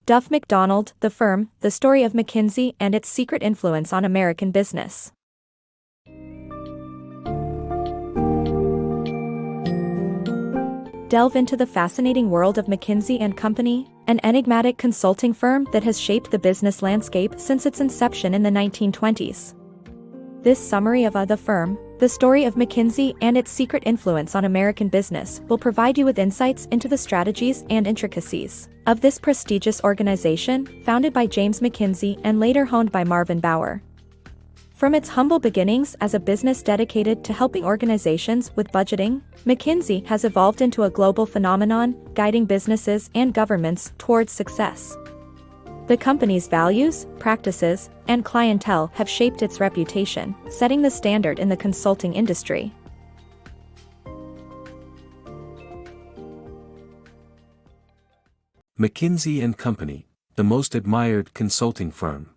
Duff McDonald, The Firm, The Story of McKinsey and Its Secret Influence on American Business. Delve into the fascinating world of McKinsey & Company, an enigmatic consulting firm that has shaped the business landscape since its inception in the 1920s. This summary of The Firm, The Story of McKinsey and Its Secret Influence on American Business will provide you with insights into the strategies and intricacies of this prestigious organization, founded by James McKinsey and later honed by Marvin Bower. From its humble beginnings as a business dedicated to helping organizations with budgeting, McKinsey has evolved into a global phenomenon, guiding businesses and governments towards success. The company's values, practices, and clientele have shaped its reputation, setting the standard in the consulting industry. McKinsey & Company, the most admired consulting firm.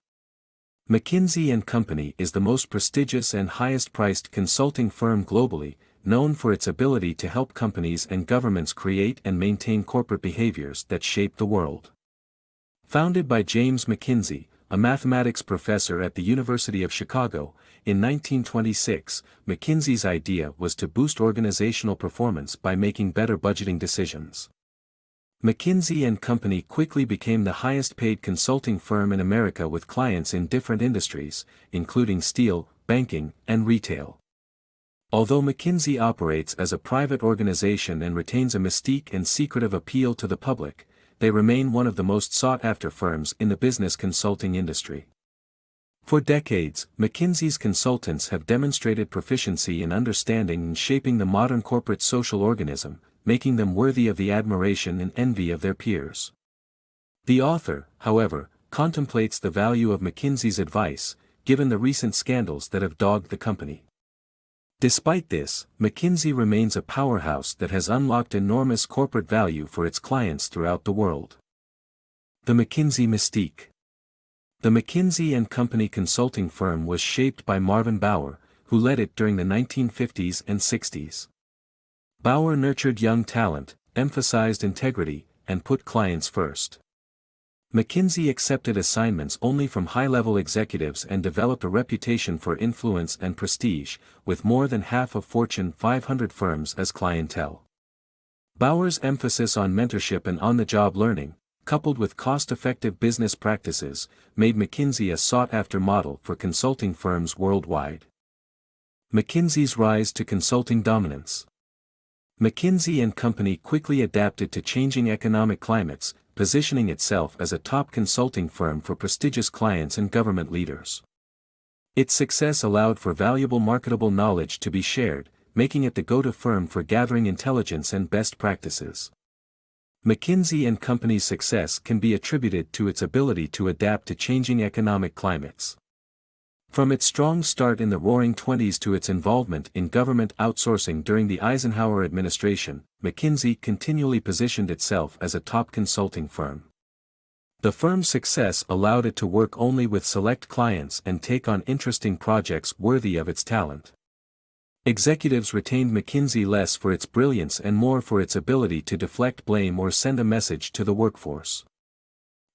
McKinsey & Company is the most prestigious and highest-priced consulting firm globally, known for its ability to help companies and governments create and maintain corporate behaviors that shape the world. Founded by James McKinsey, a mathematics professor at the University of Chicago, in 1926, McKinsey's idea was to boost organizational performance by making better budgeting decisions. McKinsey & Company quickly became the highest-paid consulting firm in America with clients in different industries, including steel, banking, and retail. Although McKinsey operates as a private organization and retains a mystique and secretive appeal to the public, they remain one of the most sought-after firms in the business consulting industry. For decades, McKinsey's consultants have demonstrated proficiency in understanding and shaping the modern corporate social organism, making them worthy of the admiration and envy of their peers. The author, however, contemplates the value of McKinsey's advice, given the recent scandals that have dogged the company. Despite this, McKinsey remains a powerhouse that has unlocked enormous corporate value for its clients throughout the world. The McKinsey Mystique. The McKinsey & Company consulting firm was shaped by Marvin Bower, who led it during the 1950s and 60s. Bower nurtured young talent, emphasized integrity, and put clients first. McKinsey accepted assignments only from high-level executives and developed a reputation for influence and prestige, with more than half of Fortune 500 firms as clientele. Bower's emphasis on mentorship and on-the-job learning, coupled with cost-effective business practices, made McKinsey a sought-after model for consulting firms worldwide. McKinsey's rise to consulting dominance. McKinsey & Company quickly adapted to changing economic climates, positioning itself as a top consulting firm for prestigious clients and government leaders. Its success allowed for valuable marketable knowledge to be shared, making it the go-to firm for gathering intelligence and best practices. McKinsey & Company's success can be attributed to its ability to adapt to changing economic climates. From its strong start in the Roaring '20s to its involvement in government outsourcing during the Eisenhower administration, McKinsey continually positioned itself as a top consulting firm. The firm's success allowed it to work only with select clients and take on interesting projects worthy of its talent. Executives retained McKinsey less for its brilliance and more for its ability to deflect blame or send a message to the workforce.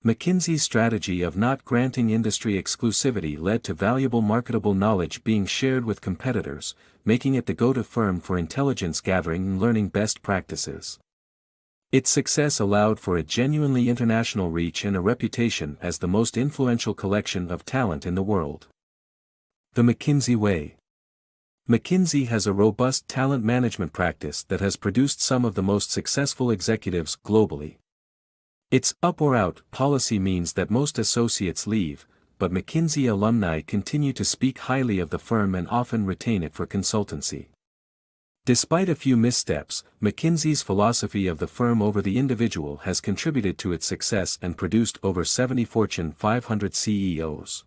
McKinsey's strategy of not granting industry exclusivity led to valuable marketable knowledge being shared with competitors, making it the go-to firm for intelligence gathering and learning best practices. Its success allowed for a genuinely international reach and a reputation as the most influential collection of talent in the world. The McKinsey Way. McKinsey has a robust talent management practice that has produced some of the most successful executives globally. Its up or out policy means that most associates leave, but McKinsey alumni continue to speak highly of the firm and often retain it for consultancy. Despite a few missteps, McKinsey's philosophy of the firm over the individual has contributed to its success and produced over 70 Fortune 500 CEOs.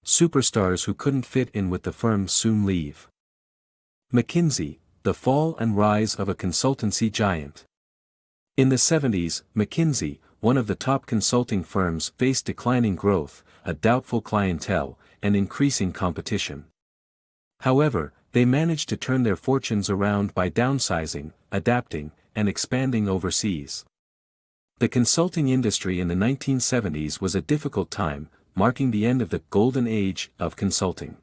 Superstars who couldn't fit in with the firm soon leave. McKinsey, the fall and rise of a consultancy giant. In the 70s, McKinsey, one of the top consulting firms, faced declining growth, a doubtful clientele, and increasing competition. However, they managed to turn their fortunes around by downsizing, adapting, and expanding overseas. The consulting industry in the 1970s was a difficult time, marking the end of the golden age of consulting.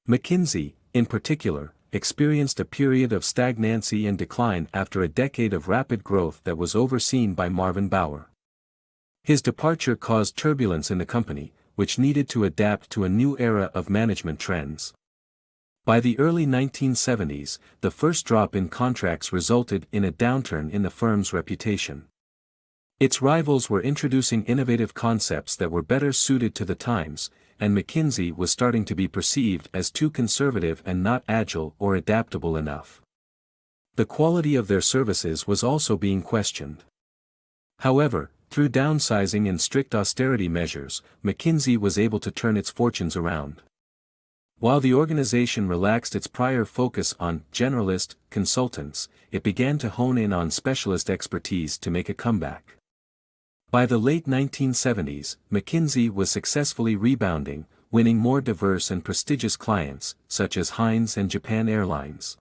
McKinsey, in particular, experienced a period of stagnancy and decline after a decade of rapid growth that was overseen by Marvin Bower. His departure caused turbulence in the company, which needed to adapt to a new era of management trends. By the early 1970s, the first drop in contracts resulted in a downturn in the firm's reputation. Its rivals were introducing innovative concepts that were better suited to the times, and McKinsey was starting to be perceived as too conservative and not agile or adaptable enough. The quality of their services was also being questioned. However, through downsizing and strict austerity measures, McKinsey was able to turn its fortunes around. While the organization relaxed its prior focus on generalist consultants, it began to hone in on specialist expertise to make a comeback. By the late 1970s, McKinsey was successfully rebounding, winning more diverse and prestigious clients, such as Heinz and Japan Airlines.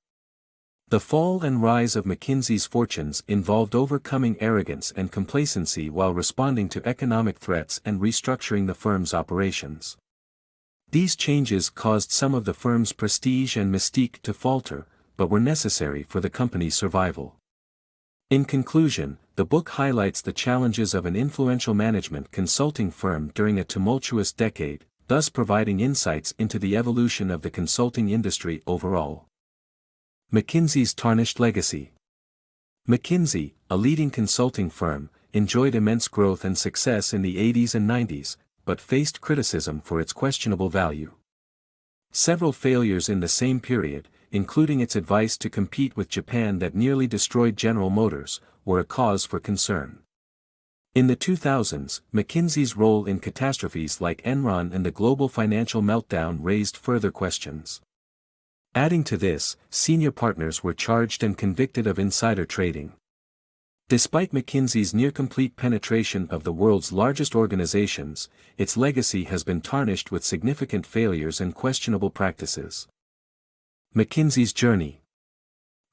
The fall and rise of McKinsey's fortunes involved overcoming arrogance and complacency while responding to economic threats and restructuring the firm's operations. These changes caused some of the firm's prestige and mystique to falter, but were necessary for the company's survival. In conclusion, the book highlights the challenges of an influential management consulting firm during a tumultuous decade, thus providing insights into the evolution of the consulting industry overall. McKinsey's tarnished legacy. McKinsey, a leading consulting firm, enjoyed immense growth and success in the 80s and 90s, but faced criticism for its questionable value. Several failures in the same period, including its advice to compete with Japan that nearly destroyed General Motors, were a cause for concern. In the 2000s, McKinsey's role in catastrophes like Enron and the global financial meltdown raised further questions. Adding to this, senior partners were charged and convicted of insider trading. Despite McKinsey's near-complete penetration of the world's largest organizations, its legacy has been tarnished with significant failures and questionable practices. McKinsey's journey.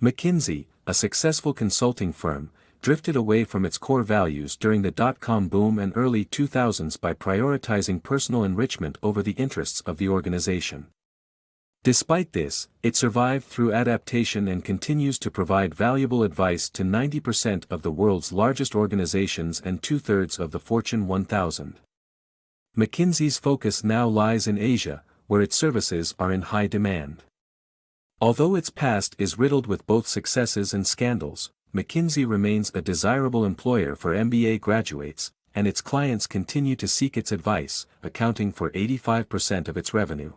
McKinsey, a successful consulting firm, drifted away from its core values during the dot-com boom and early 2000s by prioritizing personal enrichment over the interests of the organization. Despite this, it survived through adaptation and continues to provide valuable advice to 90% of the world's largest organizations and 2/3 of the Fortune 1000. McKinsey's focus now lies in Asia, where its services are in high demand. Although its past is riddled with both successes and scandals, McKinsey remains a desirable employer for MBA graduates, and its clients continue to seek its advice, accounting for 85% of its revenue.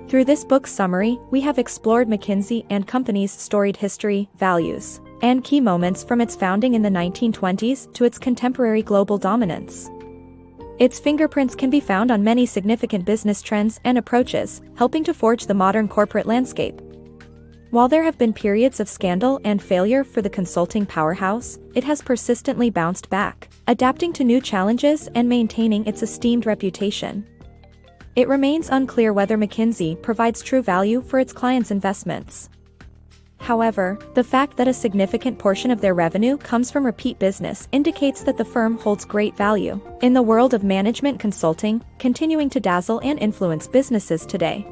Through this book's summary, we have explored McKinsey and Company's storied history, values, and key moments from its founding in the 1920s to its contemporary global dominance. Its fingerprints can be found on many significant business trends and approaches, helping to forge the modern corporate landscape. While there have been periods of scandal and failure for the consulting powerhouse, it has persistently bounced back, adapting to new challenges and maintaining its esteemed reputation. It remains unclear whether McKinsey provides true value for its clients' investments. However, the fact that a significant portion of their revenue comes from repeat business indicates that the firm holds great value in the world of management consulting, continuing to dazzle and influence businesses today.